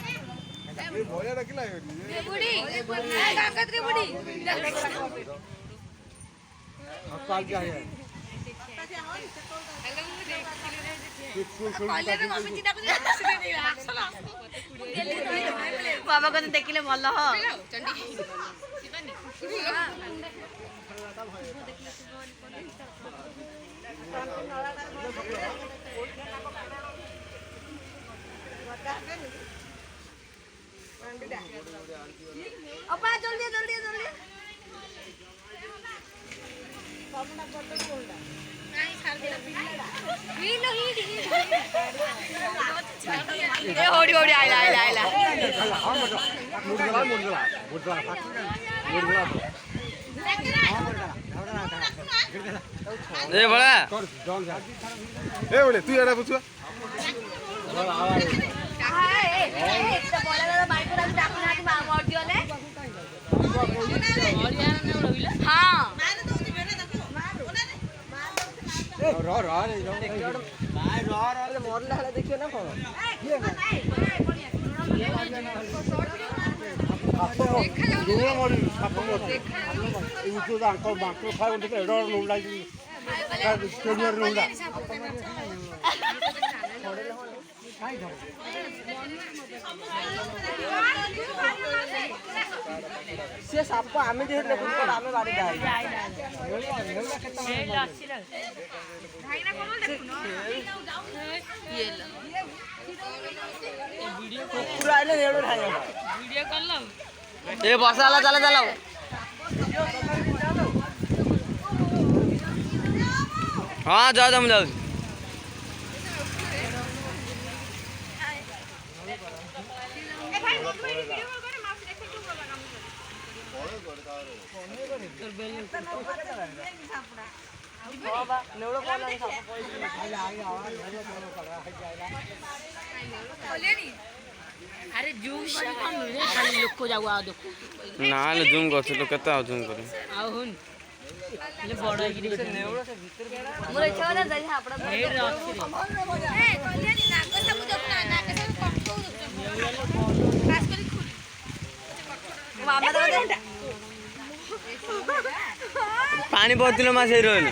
भैया डाकिला बुढ़ी काकत रे बुढ़ी काल क्या है बाबा को देखिले भल अपा जल्दी जल्दी जल्दी होड़ी होड़ी आइला आइला आइला ए बड़ा ए बोले तू एडा पूछवा देखियो ना से साप आमे जे लेखुन को आमे बारी जाई पूरा आइले रेडो खायो वीडियो कर लो ए बसाला चला चला हाँ जाओ तुम जाओ अरे जूम खाली लोक जाऊ आ देखो ना ले जूम कर तो केता आ जूम कर आ हुन ले बड़ गिरी नेवड़ा से भीतर मोर इच्छा वाला दही आपड़ा हेड रखी रे ए कल्याणी नाक सब देखना नाक सब कटको खास करी खुली मामा दे पानी बोतल में से रोल